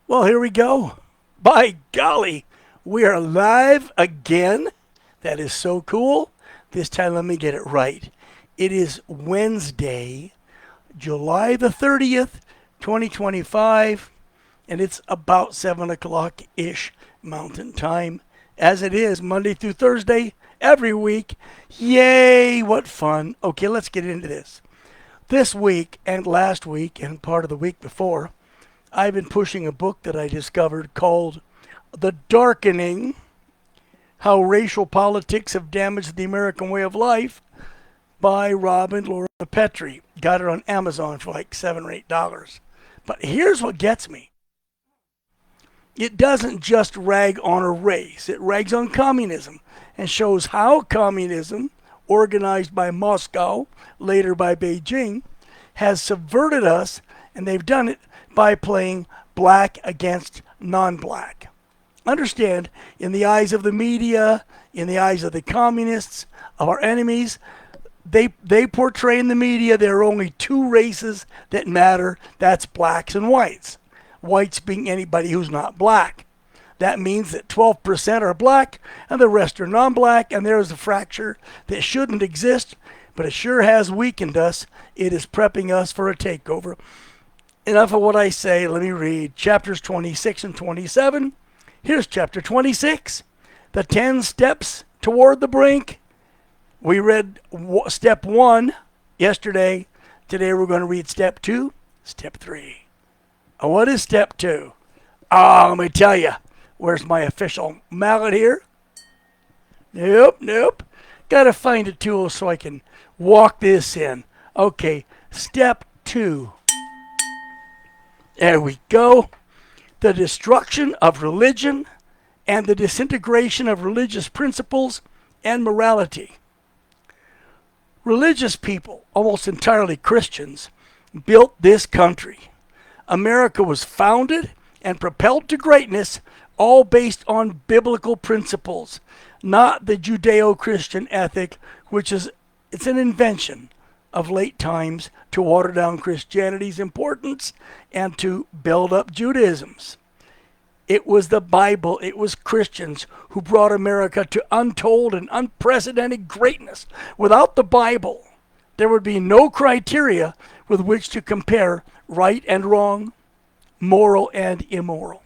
Well, here we go. By golly, we are live again. That is so cool. This time, let me get it right. It is Wednesday, July the 30th, 2025, and it's about 7 o'clock ish Mountain Time, as it is Monday through Thursday every week. Yay, what fun. Okay, let's get into this. This week and last week and part of the week before, I've been pushing a book that I discovered called The Darkening: How Racial Politics Have Damaged the American Way of Life by Rob and Laura Petri. Got it on Amazon for like $7 or $8. But here's what gets me. It doesn't just rag on a race. It rags on communism and shows how communism, organized by Moscow, later by Beijing, has subverted us, and they've done it by playing black against non-black. Understand, in the eyes of the media, in the eyes of the communists, of our enemies, they portray in the media there are only two races that matter. That's blacks and whites. Whites being anybody who's not black. That means that 12% are black and the rest are non-black, and there's a fracture that shouldn't exist, but it sure has weakened us. It is prepping us for a takeover. Enough of what I say. Let me read chapters 26 and 27. Here's chapter 26, the 10 steps toward the brink. We read step 1 yesterday. Today we're going to read step 2, step 3. What is step 2? Let me tell you. Where's my official mallet here? Nope. Got to find a tool so I can walk this in. Okay, step 2. There we go. The destruction of religion and the disintegration of religious principles and morality. Religious people, almost entirely Christians, built this country. America was founded and propelled to greatness, all based on biblical principles, not the Judeo-Christian ethic, which it's an invention of late times to water down Christianity's importance and to build up Judaism's. It was the Bible, it was Christians who brought America to untold and unprecedented greatness. Without the Bible, there would be no criteria with which to compare right and wrong, moral and immoral.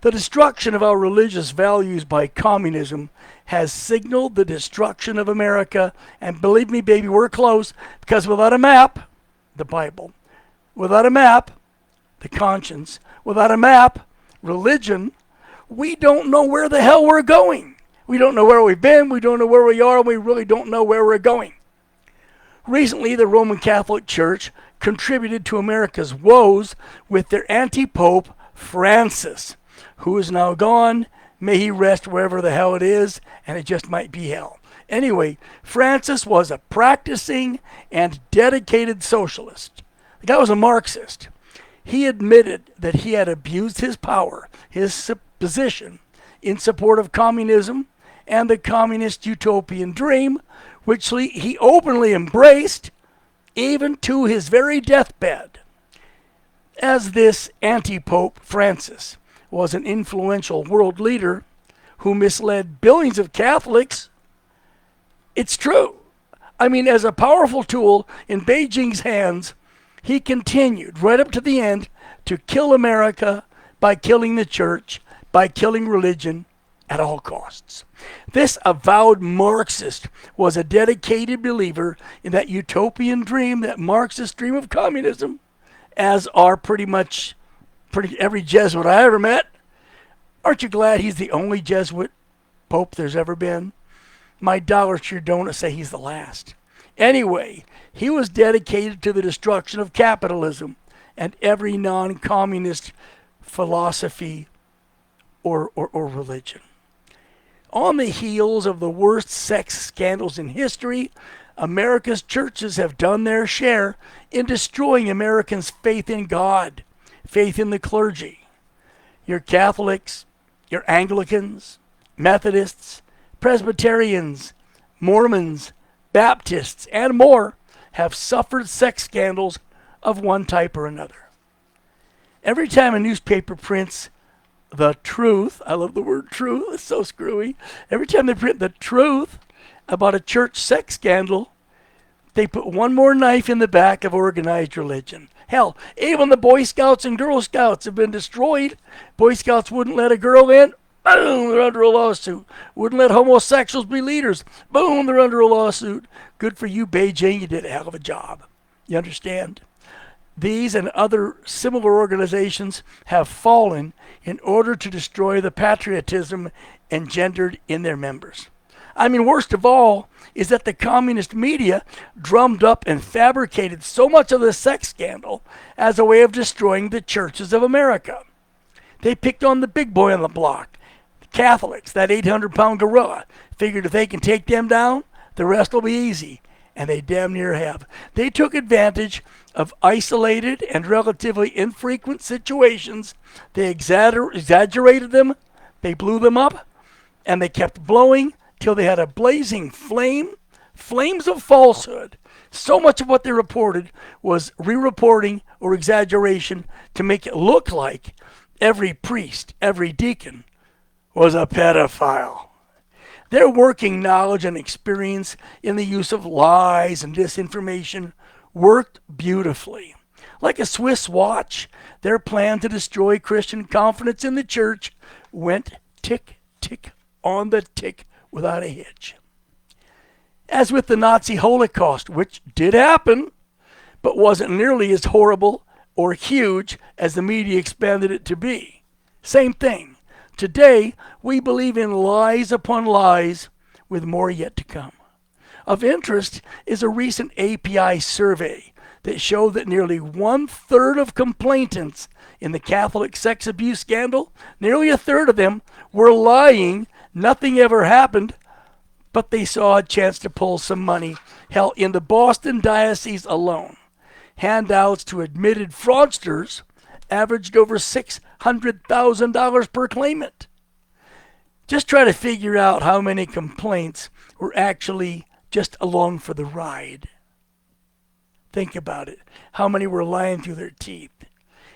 The destruction of our religious values by communism has signaled the destruction of America. And believe me, baby, we're close, because without a map, the Bible, without a map, the conscience, without a map, religion, we don't know where the hell we're going. We don't know where we've been, we don't know where we are, and we really don't know where we're going. Recently, the Roman Catholic Church contributed to America's woes with their anti-pope, Francis, who is now gone. May he rest wherever the hell it is, and it just might be hell. Anyway, Francis was a practicing and dedicated socialist. The guy was a Marxist. He admitted that he had abused his power, his position, in support of communism and the communist utopian dream, which he openly embraced, even to his very deathbed. As this anti-pope Francis was an influential world leader who misled billions of Catholics, it's true. I mean, as a powerful tool in Beijing's hands, he continued right up to the end to kill America by killing the church, by killing religion at all costs. This avowed Marxist was a dedicated believer in that utopian dream, that Marxist dream of communism, as are pretty every Jesuit I ever met. Aren't you glad he's the only Jesuit pope there's ever been? My Dollar Tree donuts say he's the last. Anyway, he was dedicated to the destruction of capitalism and every non-communist philosophy or religion. On the heels of the worst sex scandals in history, America's churches have done their share in destroying Americans' faith in God, faith in the clergy. Your Catholics, your Anglicans, Methodists, Presbyterians, Mormons, Baptists, and more have suffered sex scandals of one type or another. Every time a newspaper prints the truth, I love the word truth, it's so screwy. Every time they print the truth about a church sex scandal, they put one more knife in the back of organized religion. Hell, even the Boy Scouts and Girl Scouts have been destroyed. Boy Scouts wouldn't let a girl in. Boom, they're under a lawsuit. Wouldn't let homosexuals be leaders. Boom, they're under a lawsuit. Good for you, Beijing. You did a hell of a job. You understand? These and other similar organizations have fallen in order to destroy the patriotism engendered in their members. I mean, worst of all is that the communist media drummed up and fabricated so much of the sex scandal as a way of destroying the churches of America. They picked on the big boy on the block, the Catholics, that 800-pound gorilla. Figured if they can take them down, the rest will be easy. And they damn near have. They took advantage of isolated and relatively infrequent situations. They exaggerated them, they blew them up, and they kept blowing till they had a blazing flames of falsehood. So much of what they reported was re-reporting or exaggeration to make it look like every priest, every deacon was a pedophile. Their working knowledge and experience in the use of lies and disinformation worked beautifully. Like a Swiss watch, their plan to destroy Christian confidence in the church went tick, tick on the tick without a hitch. As with the Nazi Holocaust, which did happen, but wasn't nearly as horrible or huge as the media expanded it to be. Same thing. Today, we believe in lies upon lies, with more yet to come. Of interest is a recent API survey that showed that nearly 1/3 of complainants in the Catholic sex abuse scandal, nearly 1/3 of them were lying. Nothing ever happened, but they saw a chance to pull some money. Hell, in the Boston diocese alone, handouts to admitted fraudsters averaged over $600,000 per claimant. Just try to figure out how many complaints were actually just along for the ride. Think about it. How many were lying through their teeth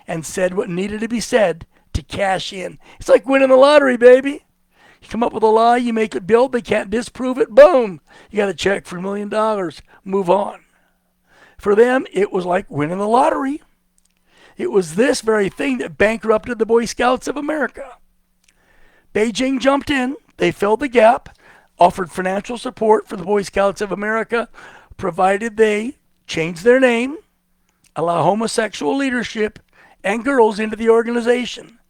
and said what needed to be said to cash in? It's like winning the lottery, baby. You come up with a lie, you make it build, they can't disprove it, boom. You got a check for $1 million. Move on. For them, it was like winning the lottery. It was this very thing that bankrupted the Boy Scouts of America. Beijing jumped in. They filled the gap, offered financial support for the Boy Scouts of America, provided they change their name, allow homosexual leadership and girls into the organization.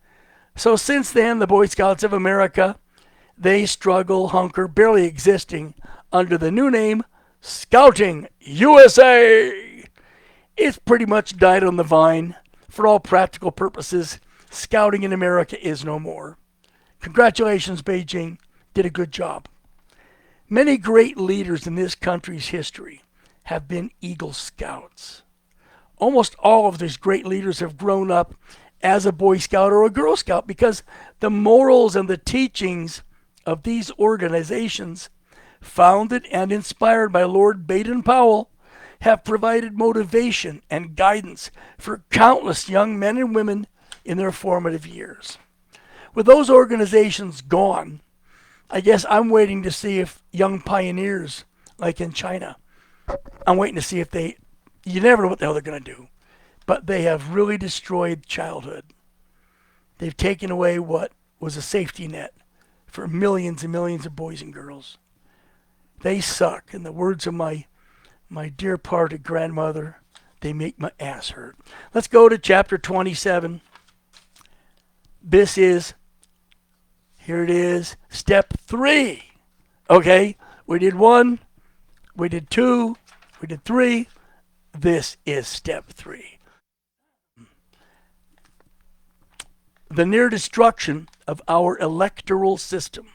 So since then, the Boy Scouts of America, they struggle, hunker, barely existing under the new name, Scouting USA. It's pretty much died on the vine. For all practical purposes, Scouting in America is no more. Congratulations, Beijing. Did a good job. Many great leaders in this country's history have been Eagle Scouts. Almost all of these great leaders have grown up as a Boy Scout or a Girl Scout because the morals and the teachings of these organizations, founded and inspired by Lord Baden-Powell, have provided motivation and guidance for countless young men and women in their formative years. With those organizations gone, I guess I'm waiting to see if young pioneers, like in China, I'm waiting to see if you never know what the hell they're going to do, but they have really destroyed childhood. They've taken away what was a safety net for millions and millions of boys and girls. They suck. In the words of my dear parted grandmother, they make my ass hurt. Let's go to chapter 27. Here it is, step 3. Okay, we did 1, we did 2, we did 3. This is step 3. The near destruction of our electoral system.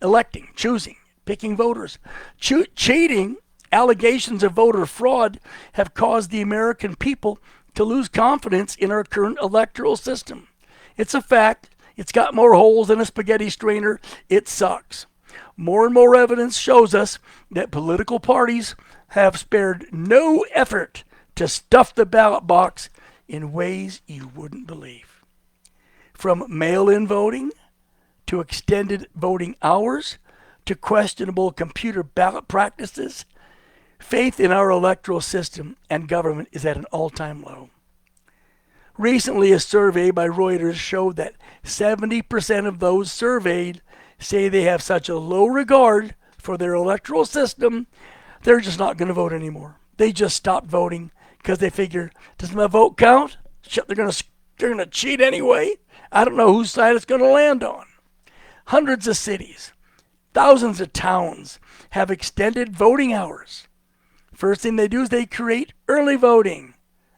Electing, choosing, picking voters. Cheating, allegations of voter fraud have caused the American people to lose confidence in our current electoral system. It's a fact. It's got more holes than a spaghetti strainer. It sucks. More and more evidence shows us that political parties have spared no effort to stuff the ballot box in ways you wouldn't believe. From mail-in voting to extended voting hours to questionable computer ballot practices, faith in our electoral system and government is at an all-time low. Recently, a survey by Reuters showed that 70% of those surveyed say they have such a low regard for their electoral system, they're just not going to vote anymore. They just stopped voting because they figure, doesn't my vote count? Shit, they're going to cheat anyway. I don't know whose side it's going to land on. Hundreds of cities, thousands of towns have extended voting hours. First thing they do is they create early voting.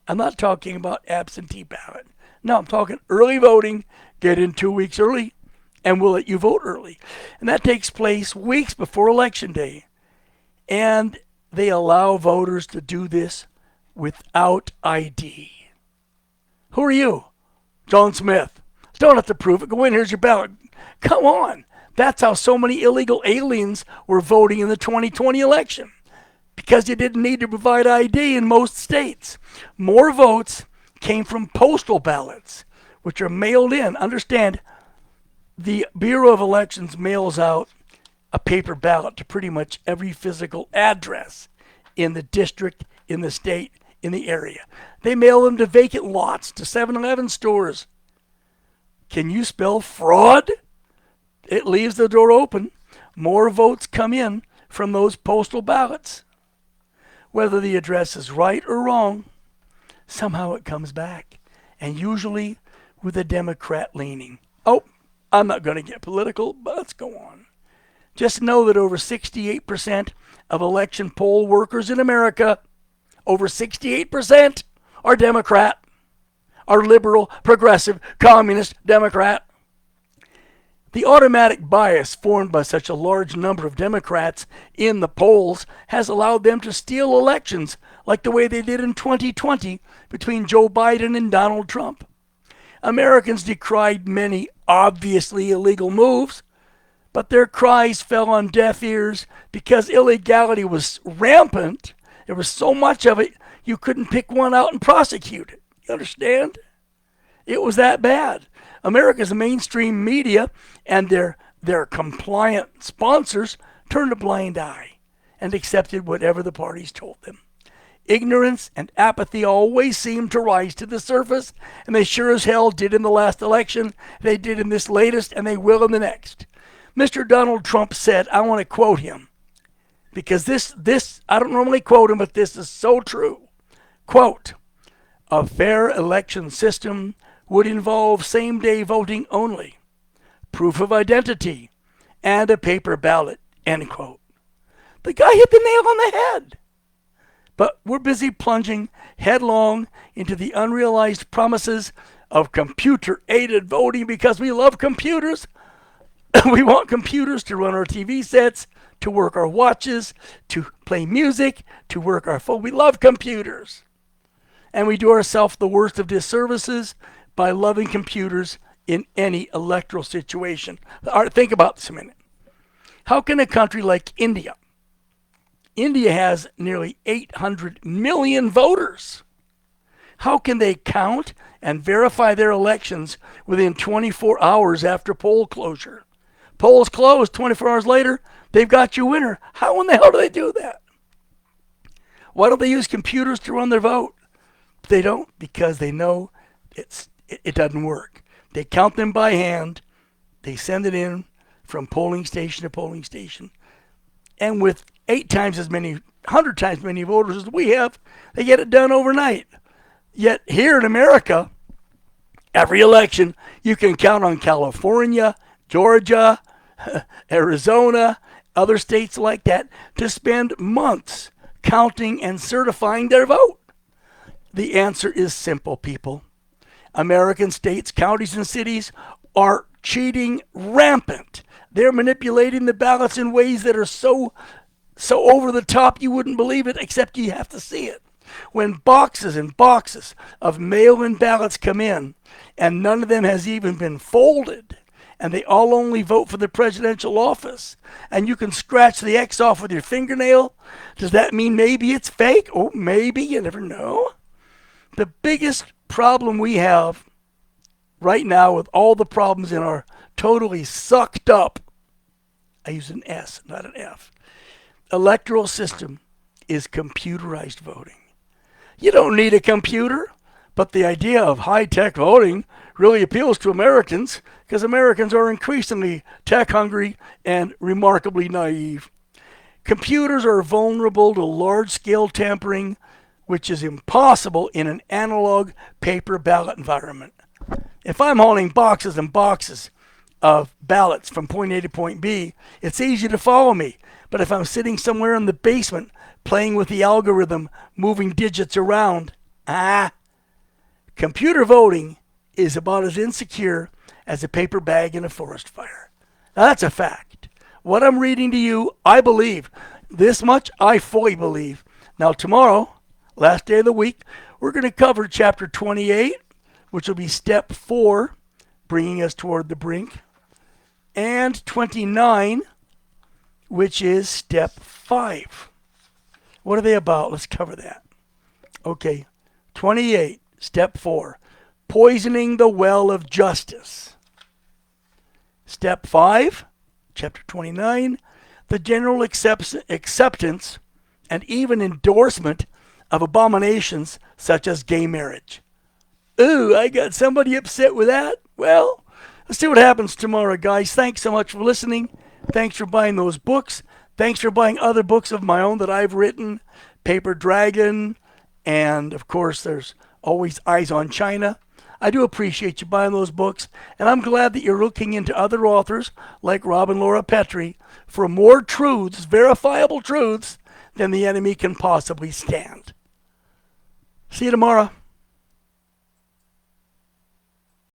I'm not talking about absentee ballot. No, I'm talking early voting. Get in 2 weeks early, and we'll let you vote early. And that takes place weeks before Election Day. And they allow voters to do this without ID. Who are you? John Smith. Don't have to prove it. Go in, here's your ballot. Come on. That's how so many illegal aliens were voting in the 2020 election. Because you didn't need to provide ID in most states. More votes came from postal ballots, which are mailed in. Understand, the Bureau of Elections mails out a paper ballot to pretty much every physical address in the district, in the state, in the area. They mail them to vacant lots, to 7-Eleven stores. Can you spell fraud? It leaves the door open. More votes come in from those postal ballots. Whether the address is right or wrong, somehow it comes back, and usually with a Democrat leaning. Oh, I'm not going to get political, but let's go on. Just know that over 68% of election poll workers in America, over 68% are Democrat, are liberal, progressive, communist, Democrat. The automatic bias formed by such a large number of Democrats in the polls has allowed them to steal elections like the way they did in 2020 between Joe Biden and Donald Trump. Americans decried many obviously illegal moves, but their cries fell on deaf ears because illegality was rampant. There was so much of it, you couldn't pick one out and prosecute it. You understand? It was that bad. America's mainstream media and their compliant sponsors turned a blind eye and accepted whatever the parties told them. Ignorance and apathy always seem to rise to the surface, and they sure as hell did in the last election, they did in this latest, and they will in the next. Mr. Donald Trump said, I want to quote him, because this I don't normally quote him, but this is so true. Quote, a fair election system would involve same-day voting only, proof of identity, and a paper ballot, end quote. The guy hit the nail on the head. But we're busy plunging headlong into the unrealized promises of computer-aided voting because we love computers. We want computers to run our TV sets, to work our watches, to play music, to work our phone. We love computers. And we do ourselves the worst of disservices by loving computers in any electoral situation. Think about this a minute. How can a country like India has nearly 800 million voters. How can they count and verify their elections within 24 hours after poll closure? Polls close 24 hours later, they've got your winner. How in the hell do they do that? Why don't they use computers to run their vote? They don't, because they know it doesn't work. They count them by hand. They send it in from polling station to polling station. And with 100 times as many voters as we have, they get it done overnight. Yet here in America, every election, you can count on California, Georgia, Arizona, other states like that, to spend months counting and certifying their vote. The answer is simple, people. American states, counties, and cities are cheating rampant. They're manipulating the ballots in ways that are so over the top you wouldn't believe it, except you have to see it. When boxes and boxes of mail-in ballots come in, and none of them has even been folded, and they all only vote for the presidential office, and you can scratch the X off with your fingernail, does that mean maybe it's fake? Oh, maybe, you never know. The biggest problem we have right now with all the problems in our totally sucked up, I use an S, not an F, electoral system is computerized voting. You don't need a computer, but the idea of high-tech voting really appeals to Americans because Americans are increasingly tech-hungry and remarkably naive. Computers are vulnerable to large-scale tampering, which is impossible in an analog paper ballot environment. If I'm hauling boxes and boxes of ballots from point A to point B, it's easy to follow me. But if I'm sitting somewhere in the basement playing with the algorithm, moving digits around, computer voting is about as insecure as a paper bag in a forest fire. Now, that's a fact. What I'm reading to you, I believe. This much I fully believe. Now, tomorrow, last day of the week, we're going to cover chapter 28, which will be step 4, bringing us toward the brink, and 29, which is step 5. What are they about? Let's cover that. Okay, 28, step 4, poisoning the well of justice. Step 5, chapter 29, the general acceptance and even endorsement of abominations such as gay marriage. Ooh, I got somebody upset with that. Well, let's see what happens tomorrow, guys. Thanks so much for listening. Thanks for buying those books. Thanks for buying other books of my own that I've written. Paper Dragon, and of course there's always Eyes on China. I do appreciate you buying those books, and I'm glad that you're looking into other authors like Rob and Laura Petri for more truths, verifiable truths, than the enemy can possibly stand. See you tomorrow.